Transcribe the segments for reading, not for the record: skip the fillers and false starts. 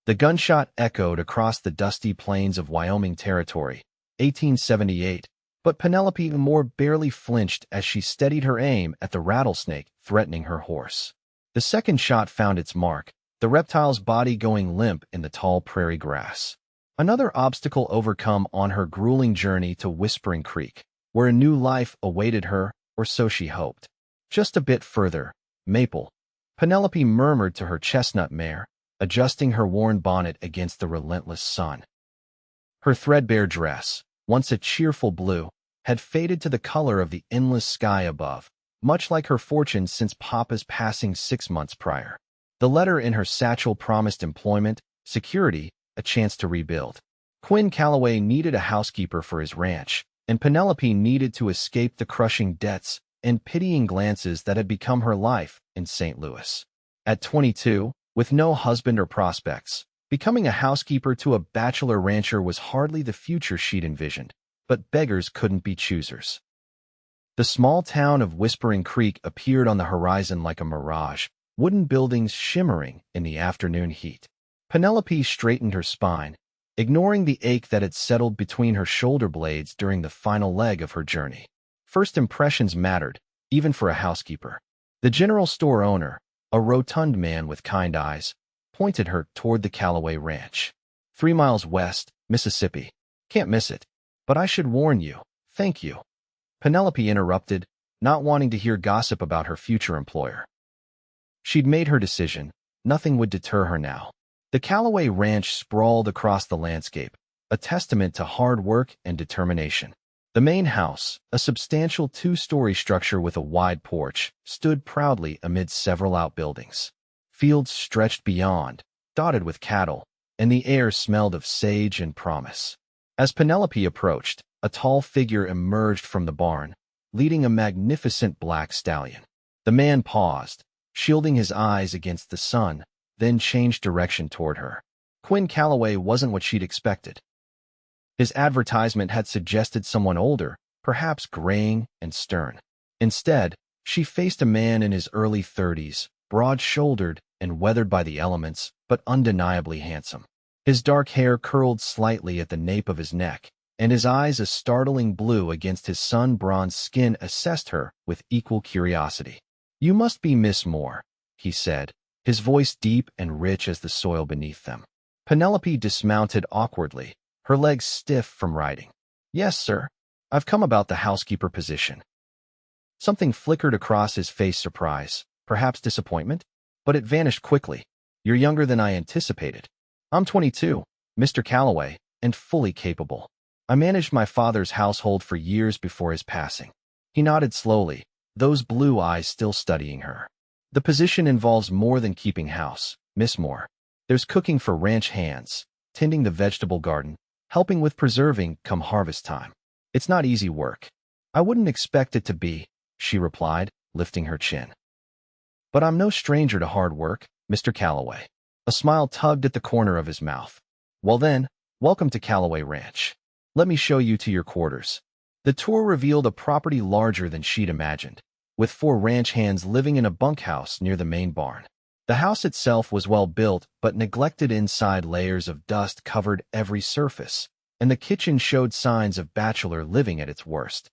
The gunshot echoed across the dusty plains of Wyoming Territory, 1878, but Penelope Moore barely flinched as she steadied her aim at the rattlesnake threatening her horse. The second shot found its mark, the reptile's body going limp in the tall prairie grass. Another obstacle overcome on her grueling journey to Whispering Creek, where a new life awaited her, or so she hoped. Just a bit further, Maple. Penelope murmured to her chestnut mare, adjusting her worn bonnet against the relentless sun. Her threadbare dress, once a cheerful blue, had faded to the color of the endless sky above, much like her fortune since Papa's passing 6 months prior. The letter in her satchel promised employment, security, a chance to rebuild. Quinn Calloway needed a housekeeper for his ranch, and Penelope needed to escape the crushing debts and pitying glances that had become her life in St. Louis. At 22, with no husband or prospects, becoming a housekeeper to a bachelor rancher was hardly the future she'd envisioned, but beggars couldn't be choosers. The small town of Whispering Creek appeared on the horizon like a mirage, wooden buildings shimmering in the afternoon heat. Penelope straightened her spine, ignoring the ache that had settled between her shoulder blades during the final leg of her journey. First impressions mattered, even for a housekeeper. The general store owner, a rotund man with kind eyes, pointed her toward the Calloway Ranch. 3 miles west, Mississippi. Can't miss it. But I should warn you. Thank you. Penelope interrupted, not wanting to hear gossip about her future employer. She'd made her decision. Nothing would deter her now. The Calloway Ranch sprawled across the landscape, a testament to hard work and determination. The main house, a substantial 2-story structure with a wide porch, stood proudly amid several outbuildings. Fields stretched beyond, dotted with cattle, and the air smelled of sage and promise. As Penelope approached, a tall figure emerged from the barn, leading a magnificent black stallion. The man paused, shielding his eyes against the sun, then changed direction toward her. Quinn Calloway wasn't what she'd expected. His advertisement had suggested someone older, perhaps graying and stern. Instead, she faced a man in his early 30s, broad-shouldered and weathered by the elements, but undeniably handsome. His dark hair curled slightly at the nape of his neck, and his eyes a startling blue against his sun-bronzed skin assessed her with equal curiosity. "You must be Miss Moore," he said, his voice deep and rich as the soil beneath them. Penelope dismounted awkwardly, her legs stiff from riding. "Yes, sir. I've come about the housekeeper position." Something flickered across his face, surprise, perhaps disappointment, but it vanished quickly. "You're younger than I anticipated." "I'm 22, Mr. Calloway, and fully capable. I managed my father's household for years before his passing." He nodded slowly, those blue eyes still studying her. "The position involves more than keeping house, Miss Moore. There's cooking for ranch hands, tending the vegetable garden, helping with preserving come harvest time. It's not easy work." "I wouldn't expect it to be," she replied, lifting her chin. "But I'm no stranger to hard work, Mr. Calloway." A smile tugged at the corner of his mouth. "Well then, welcome to Calloway Ranch. Let me show you to your quarters." The tour revealed a property larger than she'd imagined, with 4 ranch hands living in a bunkhouse near the main barn. The house itself was well built, but neglected inside layers of dust covered every surface, and the kitchen showed signs of bachelor living at its worst.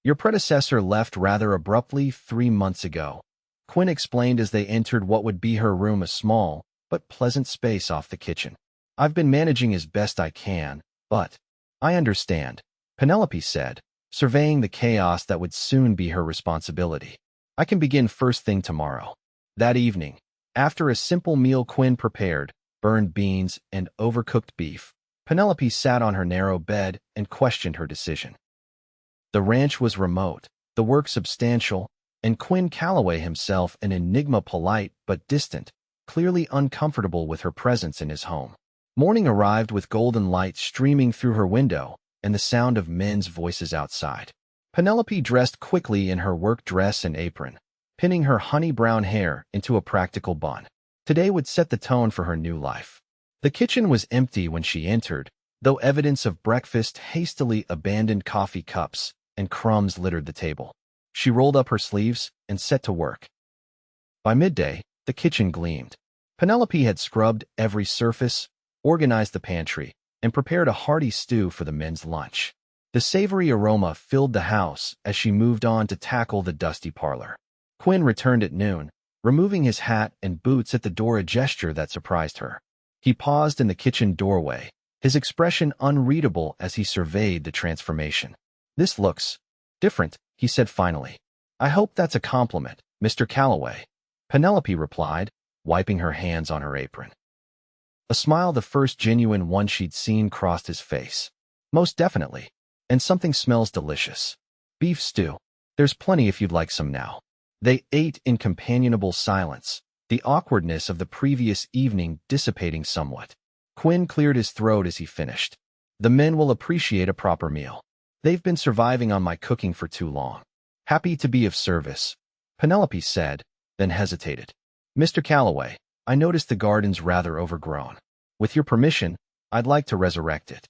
"Your predecessor left rather abruptly 3 months ago," Quinn explained as they entered what would be her room, a small but pleasant space off the kitchen. "I've been managing as best I can, but—" "I understand," Penelope said, surveying the chaos that would soon be her responsibility. "I can begin first thing tomorrow." That evening, after a simple meal Quinn prepared, burned beans and overcooked beef, Penelope sat on her narrow bed and questioned her decision. The ranch was remote, the work substantial, and Quinn Calloway himself an enigma, polite but distant, clearly uncomfortable with her presence in his home. Morning arrived with golden light streaming through her window and the sound of men's voices outside. Penelope dressed quickly in her work dress and apron, pinning her honey-brown hair into a practical bun. Today would set the tone for her new life. The kitchen was empty when she entered, though evidence of breakfast, hastily abandoned coffee cups, and crumbs littered the table. She rolled up her sleeves and set to work. By midday, the kitchen gleamed. Penelope had scrubbed every surface, organized the pantry, and prepared a hearty stew for the men's lunch. The savory aroma filled the house as she moved on to tackle the dusty parlor. Quinn returned at noon, removing his hat and boots at the door, a gesture that surprised her. He paused in the kitchen doorway, his expression unreadable as he surveyed the transformation. "This looks different," he said finally. "I hope that's a compliment, Mr. Calloway," Penelope replied, wiping her hands on her apron. A smile, the first genuine one she'd seen, crossed his face. "Most definitely. And something smells delicious. Beef stew. There's plenty if you'd like some now." They ate in companionable silence, the awkwardness of the previous evening dissipating somewhat. Quinn cleared his throat as he finished. "The men will appreciate a proper meal. They've been surviving on my cooking for too long." "Happy to be of service," Penelope said, then hesitated. "Mr. Calloway, I noticed the garden's rather overgrown. With your permission, I'd like to resurrect it.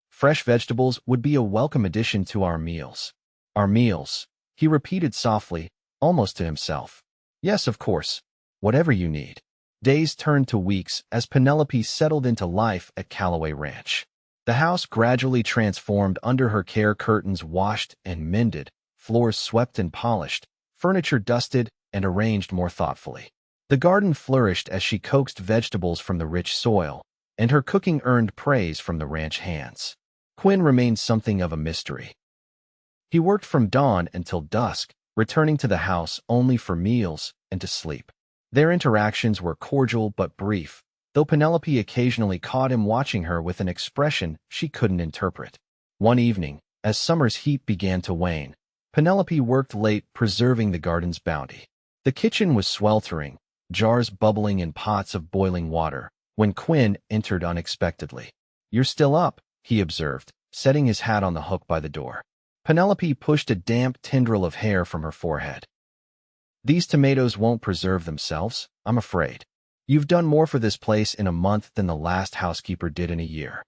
Fresh vegetables would be a welcome addition to our meals." "Our meals," he repeated softly, almost to himself. "Yes, of course. Whatever you need." Days turned to weeks as Penelope settled into life at Calloway Ranch. The house gradually transformed under her care, curtains washed and mended, floors swept and polished, furniture dusted and arranged more thoughtfully. The garden flourished as she coaxed vegetables from the rich soil, and her cooking earned praise from the ranch hands. Quinn remained something of a mystery. He worked from dawn until dusk, returning to the house only for meals and to sleep. Their interactions were cordial but brief, though Penelope occasionally caught him watching her with an expression she couldn't interpret. One evening, as summer's heat began to wane, Penelope worked late preserving the garden's bounty. The kitchen was sweltering, jars bubbling in pots of boiling water, when Quinn entered unexpectedly. "You're still up," he observed, setting his hat on the hook by the door. Penelope pushed a damp tendril of hair from her forehead. "These tomatoes won't preserve themselves, I'm afraid. You've done more for this place in a month than the last housekeeper did in a year."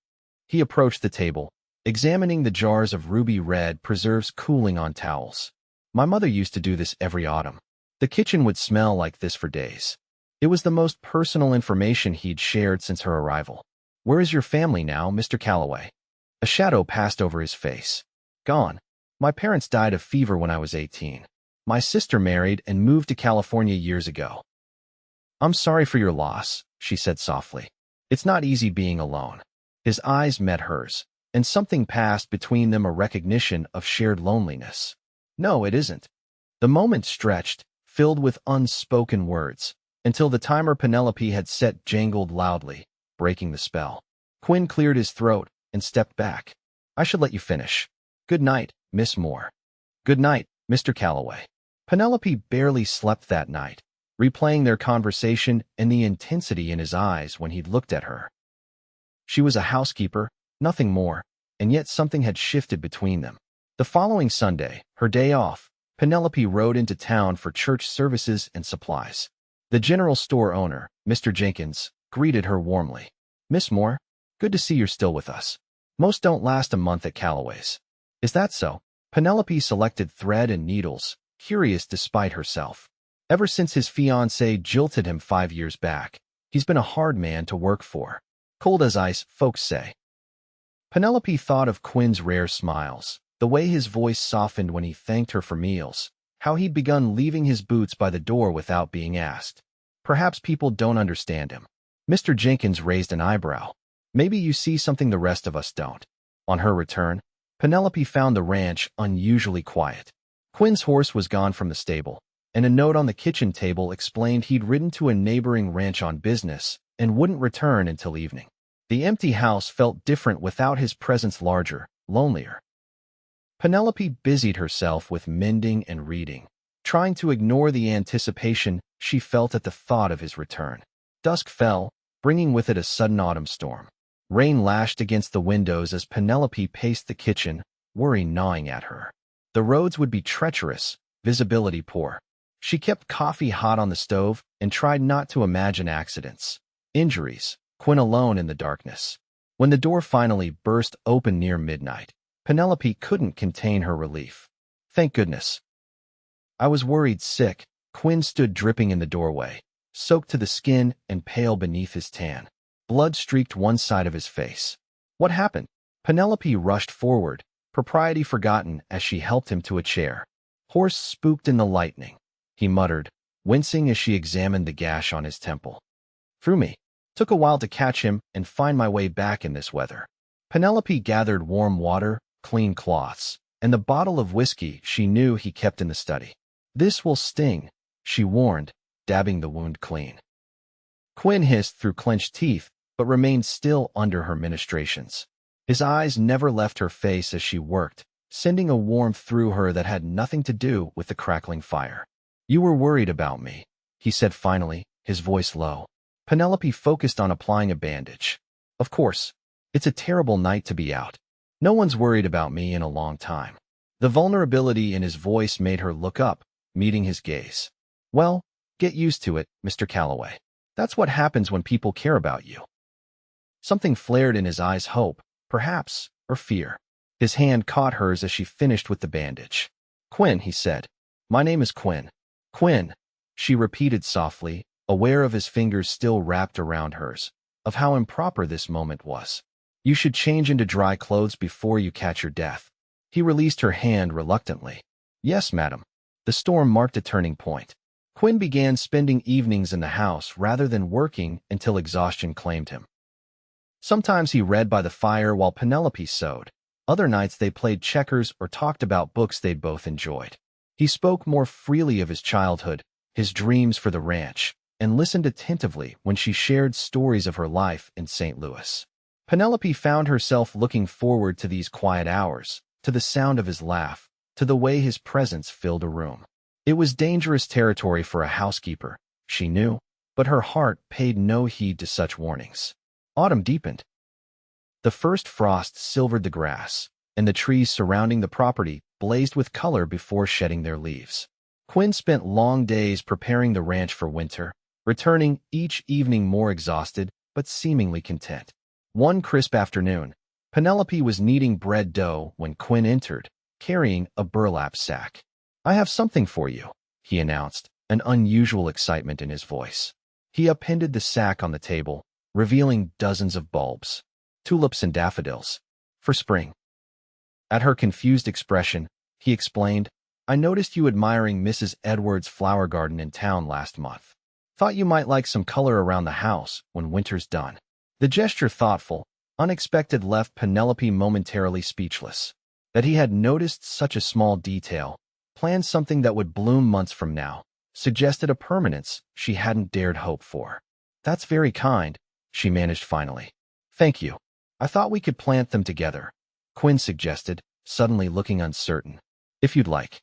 He approached the table, examining the jars of ruby red preserves cooling on towels. "My mother used to do this every autumn. The kitchen would smell like this for days." It was the most personal information he'd shared since her arrival. "Where is your family now, Mr. Calloway?" A shadow passed over his face. "Gone. My parents died of fever when I was 18. My sister married and moved to California years ago." "I'm sorry for your loss," she said softly. "It's not easy being alone." His eyes met hers, and something passed between them, a recognition of shared loneliness. "No, it isn't." The moment stretched, filled with unspoken words, until the timer Penelope had set jangled loudly, breaking the spell. Quinn cleared his throat and stepped back. "I should let you finish. Good night, Miss Moore." "Good night, Mr. Calloway." Penelope barely slept that night, replaying their conversation and the intensity in his eyes when he'd looked at her. She was a housekeeper, nothing more, and yet something had shifted between them. The following Sunday, her day off, Penelope rode into town for church services and supplies. The general store owner, Mr. Jenkins, greeted her warmly. "Miss Moore, good to see you're still with us. Most don't last a month at Calloway's." "Is that so?" Penelope selected thread and needles, curious despite herself. Ever since his fiancée jilted him 5 years back, he's been a hard man to work for. Cold as ice, folks say. Penelope thought of Quinn's rare smiles, the way his voice softened when he thanked her for meals, how he'd begun leaving his boots by the door without being asked. Perhaps people don't understand him. Mr. Jenkins raised an eyebrow. "Maybe you see something the rest of us don't." On her return, Penelope found the ranch unusually quiet. Quinn's horse was gone from the stable, and a note on the kitchen table explained he'd ridden to a neighboring ranch on business and wouldn't return until evening. The empty house felt different without his presence, larger, lonelier. Penelope busied herself with mending and reading, trying to ignore the anticipation she felt at the thought of his return. Dusk fell, bringing with it a sudden autumn storm. Rain lashed against the windows as Penelope paced the kitchen, worry gnawing at her. The roads would be treacherous, visibility poor. She kept coffee hot on the stove and tried not to imagine accidents, injuries, Quinn alone in the darkness. When the door finally burst open near midnight, Penelope couldn't contain her relief. "Thank goodness." "I was worried sick." Quinn stood dripping in the doorway, soaked to the skin and pale beneath his tan. Blood streaked one side of his face. What happened? Penelope rushed forward, propriety forgotten as she helped him to a chair. Horse spooked in the lightning, he muttered, wincing as she examined the gash on his temple. Threw me. Took a while to catch him and find my way back in this weather. Penelope gathered warm water, clean cloths, and the bottle of whiskey she knew he kept in the study. This will sting, she warned, dabbing the wound clean. Quinn hissed through clenched teeth, but remained still under her ministrations. His eyes never left her face as she worked, sending a warmth through her that had nothing to do with the crackling fire. You were worried about me, he said finally, his voice low. Penelope focused on applying a bandage. Of course, it's a terrible night to be out. No one's worried about me in a long time. The vulnerability in his voice made her look up, meeting his gaze. Well, get used to it, Mr. Calloway. That's what happens when people care about you. Something flared in his eyes, hope, perhaps, or fear. His hand caught hers as she finished with the bandage. Quinn, he said. My name is Quinn. Quinn, she repeated softly, aware of his fingers still wrapped around hers, of how improper this moment was. You should change into dry clothes before you catch your death. He released her hand reluctantly. Yes, madam. The storm marked a turning point. Quinn began spending evenings in the house rather than working until exhaustion claimed him. Sometimes he read by the fire while Penelope sewed. Other nights they played checkers or talked about books they'd both enjoyed. He spoke more freely of his childhood, his dreams for the ranch, and listened attentively when she shared stories of her life in St. Louis. Penelope found herself looking forward to these quiet hours, to the sound of his laugh, to the way his presence filled a room. It was dangerous territory for a housekeeper, she knew, but her heart paid no heed to such warnings. Autumn deepened. The first frost silvered the grass, and the trees surrounding the property blazed with color before shedding their leaves. Quinn spent long days preparing the ranch for winter, returning each evening more exhausted but seemingly content. One crisp afternoon, Penelope was kneading bread dough when Quinn entered, carrying a burlap sack. I have something for you, he announced, an unusual excitement in his voice. He appended the sack on the table, revealing dozens of bulbs, tulips and daffodils, for spring. At her confused expression, he explained, I noticed you admiring Mrs. Edwards' flower garden in town last month. Thought you might like some color around the house when winter's done. The gesture, thoughtful, unexpected, left Penelope momentarily speechless. That he had noticed such a small detail, planned something that would bloom months from now, suggested a permanence she hadn't dared hope for. That's very kind, she managed finally. Thank you. I thought we could plant them together, Quinn suggested, suddenly looking uncertain. If you'd like.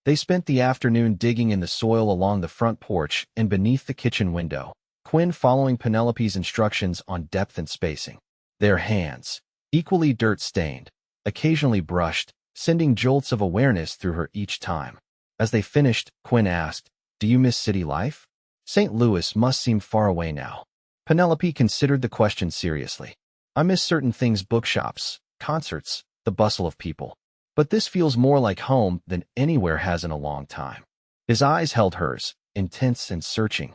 They spent the afternoon digging in the soil along the front porch and beneath the kitchen window, Quinn following Penelope's instructions on depth and spacing. Their hands, equally dirt-stained, occasionally brushed, sending jolts of awareness through her each time. As they finished, Quinn asked, Do you miss city life? St. Louis must seem far away now. Penelope considered the question seriously. I miss certain things, bookshops, concerts, the bustle of people. But this feels more like home than anywhere has in a long time. His eyes held hers, intense and searching.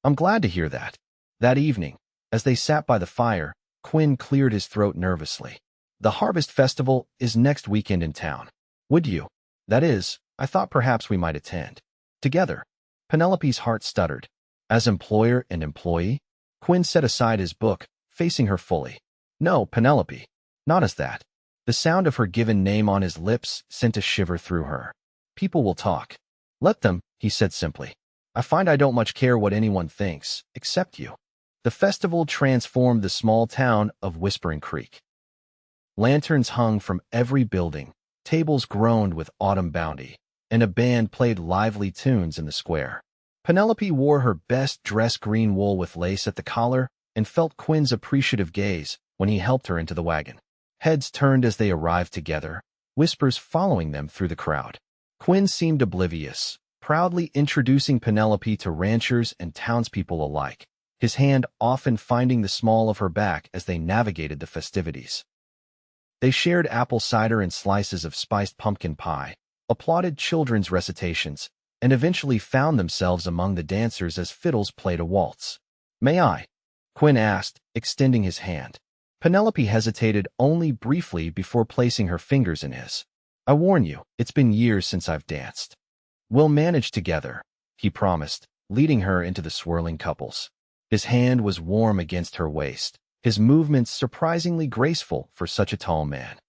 I'm glad to hear that. That evening, as they sat by the fire, Quinn cleared his throat nervously. The Harvest Festival is next weekend in town. Would you? That is, I thought perhaps we might attend. Together. Penelope's heart stuttered. As employer and employee? Quinn set aside his book, facing her fully. No, Penelope. Not as that. The sound of her given name on his lips sent a shiver through her. People will talk. Let them, he said simply. I find I don't much care what anyone thinks, except you. The festival transformed the small town of Whispering Creek. Lanterns hung from every building, tables groaned with autumn bounty, and a band played lively tunes in the square. Penelope wore her best dress, green wool with lace at the collar, and felt Quinn's appreciative gaze when he helped her into the wagon. Heads turned as they arrived together, whispers following them through the crowd. Quinn seemed oblivious, proudly introducing Penelope to ranchers and townspeople alike, his hand often finding the small of her back as they navigated the festivities. They shared apple cider and slices of spiced pumpkin pie, applauded children's recitations, and eventually found themselves among the dancers as fiddles played a waltz. "May I?" Quinn asked, extending his hand. Penelope hesitated only briefly before placing her fingers in his. "I warn you, it's been years since I've danced." "We'll manage together," he promised, leading her into the swirling couples. His hand was warm against her waist, his movements surprisingly graceful for such a tall man.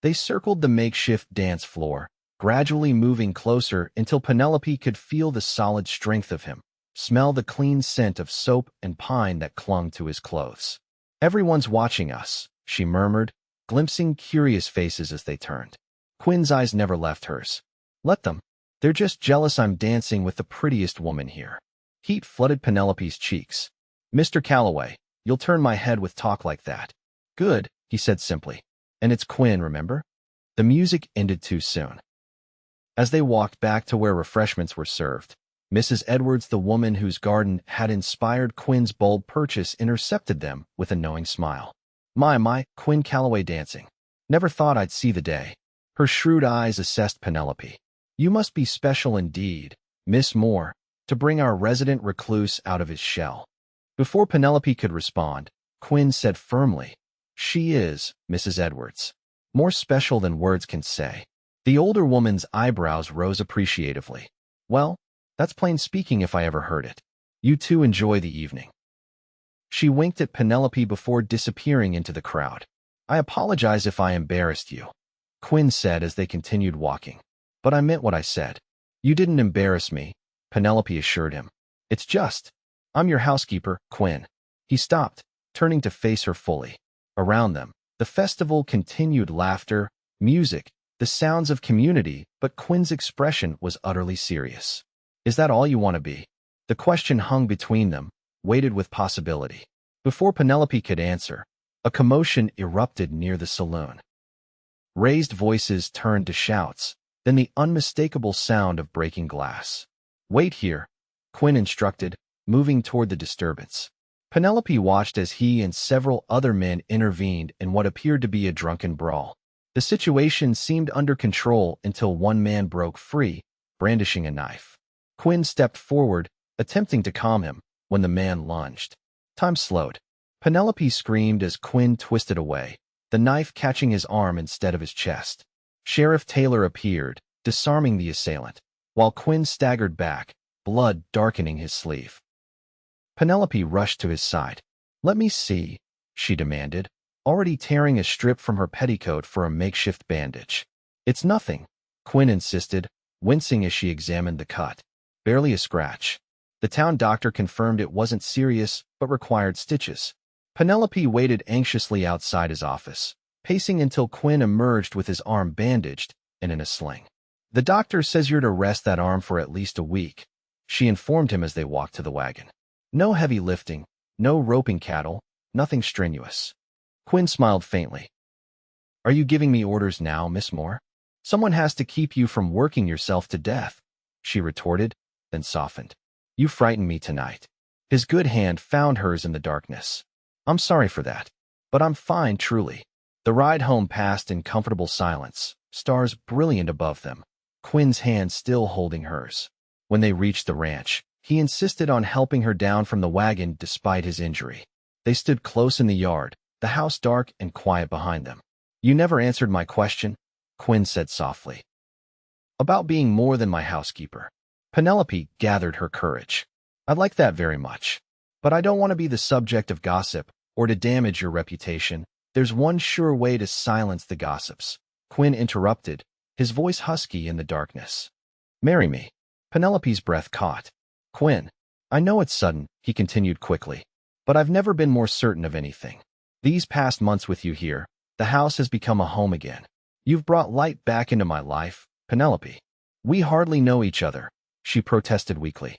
They circled the makeshift dance floor, gradually moving closer until Penelope could feel the solid strength of him, smell the clean scent of soap and pine that clung to his clothes. "Everyone's watching us," she murmured, glimpsing curious faces as they turned. Quinn's eyes never left hers. "Let them. They're just jealous I'm dancing with the prettiest woman here." Heat flooded Penelope's cheeks. "Mr. Calloway, you'll turn my head with talk like that." "Good," he said simply. "And it's Quinn, remember?" The music ended too soon. As they walked back to where refreshments were served, Mrs. Edwards, the woman whose garden had inspired Quinn's bold purchase, intercepted them with a knowing smile. My, Quinn Calloway dancing. Never thought I'd see the day." Her shrewd eyes assessed Penelope. "You must be special indeed, Miss Moore, to bring our resident recluse out of his shell." Before Penelope could respond, Quinn said firmly, "She is, Mrs. Edwards. More special than words can say." The older woman's eyebrows rose appreciatively. "Well, that's plain speaking if I ever heard it. You two enjoy the evening." She winked at Penelope before disappearing into the crowd. "I apologize if I embarrassed you," Quinn said as they continued walking. "But I meant what I said." "You didn't embarrass me," Penelope assured him. "It's just, I'm your housekeeper, Quinn." He stopped, turning to face her fully. Around them, the festival continued: laughter, music, the sounds of community, but Quinn's expression was utterly serious. "Is that all you want to be?" The question hung between them, weighted with possibility. Before Penelope could answer, a commotion erupted near the saloon. Raised voices turned to shouts, then the unmistakable sound of breaking glass. "Wait here," Quinn instructed, moving toward the disturbance. Penelope watched as he and several other men intervened in what appeared to be a drunken brawl. The situation seemed under control until one man broke free, brandishing a knife. Quinn stepped forward, attempting to calm him, when the man lunged. Time slowed. Penelope screamed as Quinn twisted away, the knife catching his arm instead of his chest. Sheriff Taylor appeared, disarming the assailant, while Quinn staggered back, blood darkening his sleeve. Penelope rushed to his side. "Let me see," she demanded, already tearing a strip from her petticoat for a makeshift bandage. "It's nothing," Quinn insisted, wincing as she examined the cut. "Barely a scratch." The town doctor confirmed it wasn't serious, but required stitches. Penelope waited anxiously outside his office, pacing until Quinn emerged with his arm bandaged and in a sling. "The doctor says you're to rest that arm for at least a week," she informed him as they walked to the wagon. "No heavy lifting, no roping cattle, nothing strenuous." Quinn smiled faintly. "Are you giving me orders now, Miss Moore? Someone has to keep you from working yourself to death," she retorted, then softened. "You frightened me tonight." His good hand found hers in the darkness. "I'm sorry for that, but I'm fine, truly." The ride home passed in comfortable silence, stars brilliant above them, Quinn's hand still holding hers. When they reached the ranch, he insisted on helping her down from the wagon despite his injury. They stood close in the yard, the house dark and quiet behind them. "You never answered my question," Quinn said softly. "About being more than my housekeeper." Penelope gathered her courage. "I'd like that very much. But I don't want to be the subject of gossip or to damage your reputation." "There's one sure way to silence the gossips," Quinn interrupted, his voice husky in the darkness. "Marry me." Penelope's breath caught. "Quinn, I know it's sudden," he continued quickly, "but I've never been more certain of anything. These past months with you here, the house has become a home again. You've brought light back into my life, Penelope." "We hardly know each other," she protested weakly.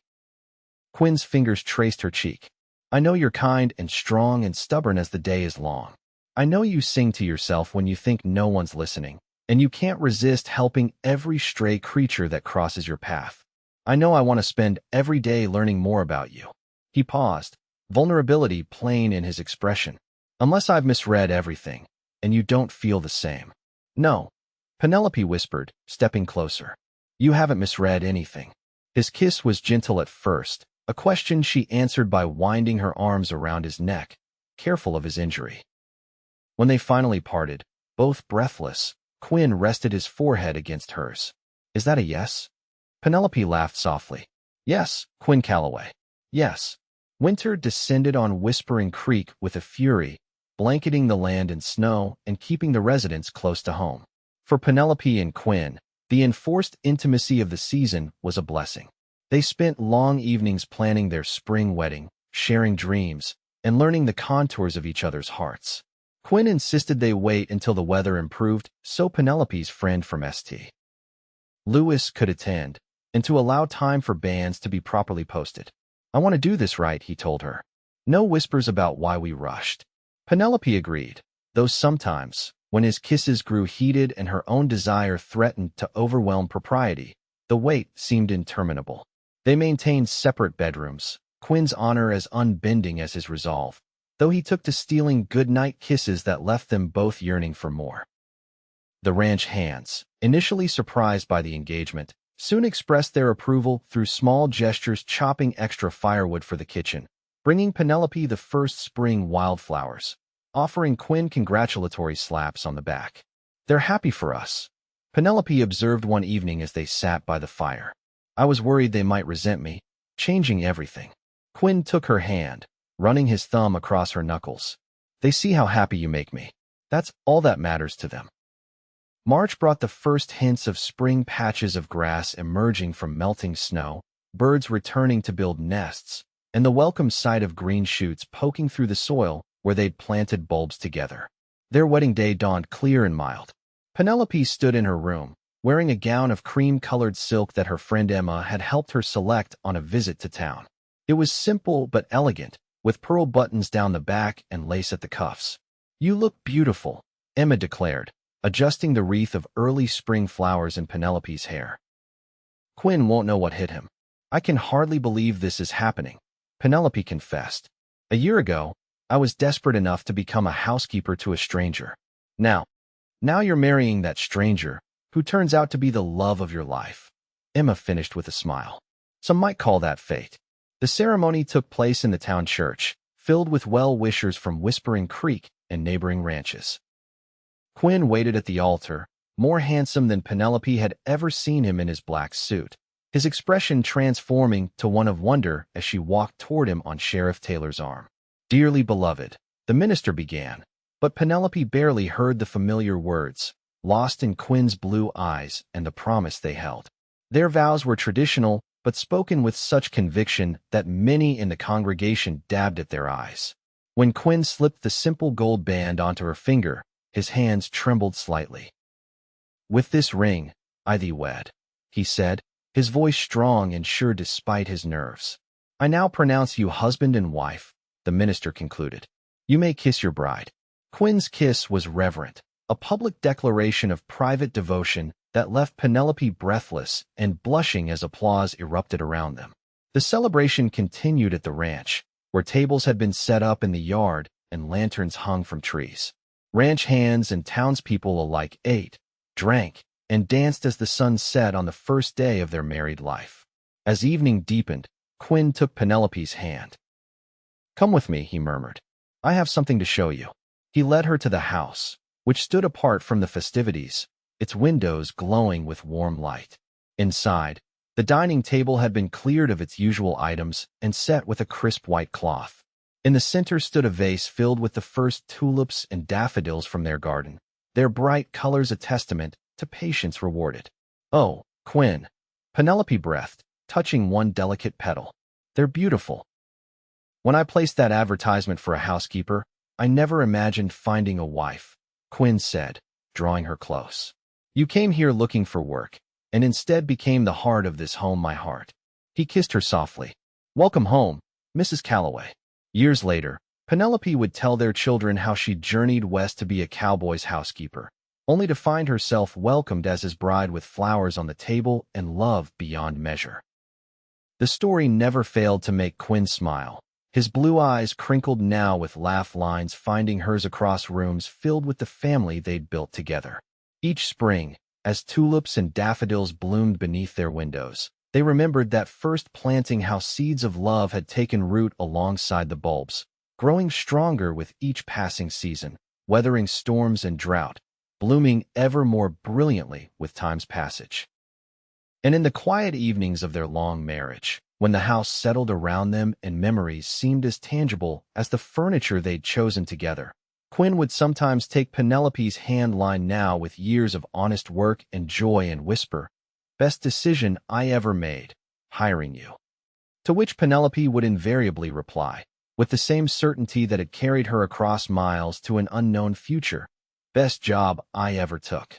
Quinn's fingers traced her cheek. "I know you're kind and strong and stubborn as the day is long. I know you sing to yourself when you think no one's listening, and you can't resist helping every stray creature that crosses your path. I know I want to spend every day learning more about you." He paused, vulnerability plain in his expression. "Unless I've misread everything, and you don't feel the same." "No," Penelope whispered, stepping closer. "You haven't misread anything. His kiss was gentle at first, a question she answered by winding her arms around his neck, careful of his injury. When they finally parted, both breathless, Quinn rested his forehead against hers. "Is that a yes?" Penelope laughed softly. "Yes, Quinn Calloway. Yes." Winter descended on Whispering Creek with a fury, blanketing the land in snow and keeping the residents close to home. For Penelope and Quinn, the enforced intimacy of the season was a blessing. They spent long evenings planning their spring wedding, sharing dreams, and learning the contours of each other's hearts. Quinn insisted they wait until the weather improved so Penelope's friend from St. Louis could attend, and to allow time for bands to be properly posted. "I want to do this right," he told her. "No whispers about why we rushed." Penelope agreed, though sometimes, when his kisses grew heated and her own desire threatened to overwhelm propriety, the wait seemed interminable. They maintained separate bedrooms, Quinn's honor as unbending as his resolve, though he took to stealing good-night kisses that left them both yearning for more. The ranch hands, initially surprised by the engagement, soon expressed their approval through small gestures, chopping extra firewood for the kitchen, bringing Penelope the first spring wildflowers, offering Quinn congratulatory slaps on the back. "They're happy for us," Penelope observed one evening as they sat by the fire. "I was worried they might resent me, changing everything." Quinn took her hand, running his thumb across her knuckles. "They see how happy you make me. That's all that matters to them." March brought the first hints of spring, patches of grass emerging from melting snow, birds returning to build nests, and the welcome sight of green shoots poking through the soil where they'd planted bulbs together. Their wedding day dawned clear and mild. Penelope stood in her room, wearing a gown of cream-colored silk that her friend Emma had helped her select on a visit to town. It was simple but elegant, with pearl buttons down the back and lace at the cuffs. "You look beautiful," Emma declared, adjusting the wreath of early spring flowers in Penelope's hair. "Quinn won't know what hit him. I can hardly believe this is happening," Penelope confessed. "A year ago, I was desperate enough to become a housekeeper to a stranger. Now you're marrying that stranger, who turns out to be the love of your life," Emma finished with a smile. "Some might call that fate." The ceremony took place in the town church, filled with well-wishers from Whispering Creek and neighboring ranches. Quinn waited at the altar, more handsome than Penelope had ever seen him in his black suit, his expression transforming to one of wonder as she walked toward him on Sheriff Taylor's arm. "Dearly beloved," the minister began, but Penelope barely heard the familiar words, lost in Quinn's blue eyes and the promise they held. Their vows were traditional, but spoken with such conviction that many in the congregation dabbed at their eyes. When Quinn slipped the simple gold band onto her finger, his hands trembled slightly. "With this ring, I thee wed," he said, his voice strong and sure despite his nerves. "I now pronounce you husband and wife," the minister concluded. "You may kiss your bride." Quinn's kiss was reverent, a public declaration of private devotion that left Penelope breathless and blushing as applause erupted around them. The celebration continued at the ranch, where tables had been set up in the yard and lanterns hung from trees. Ranch hands and townspeople alike ate, drank, and danced as the sun set on the first day of their married life. As evening deepened, Quinn took Penelope's hand. "Come with me," he murmured. "I have something to show you." He led her to the house, which stood apart from the festivities, its windows glowing with warm light. Inside, the dining table had been cleared of its usual items and set with a crisp white cloth. In the center stood a vase filled with the first tulips and daffodils from their garden, their bright colors a testament to patience rewarded. "Oh, Quinn," Penelope breathed, touching one delicate petal. "They're beautiful. When I placed that advertisement for a housekeeper, I never imagined finding a wife," Quinn said, drawing her close. "You came here looking for work, and instead became the heart of this home, my heart." He kissed her softly. "Welcome home, Mrs. Calloway." Years later, Penelope would tell their children how she journeyed west to be a cowboy's housekeeper, only to find herself welcomed as his bride with flowers on the table and love beyond measure. The story never failed to make Quinn smile, his blue eyes crinkled now with laugh lines finding hers across rooms filled with the family they'd built together. Each spring, as tulips and daffodils bloomed beneath their windows, They remembered that first planting, how seeds of love had taken root alongside the bulbs, growing stronger with each passing season, weathering storms and drought, blooming ever more brilliantly with time's passage. And in the quiet evenings of their long marriage, when the house settled around them and memories seemed as tangible as the furniture they'd chosen together, Quinn would sometimes take Penelope's hand, lined now with years of honest work and joy, and whisper, "Best decision I ever made, hiring you." To which Penelope would invariably reply, with the same certainty that had carried her across miles to an unknown future, "Best job I ever took."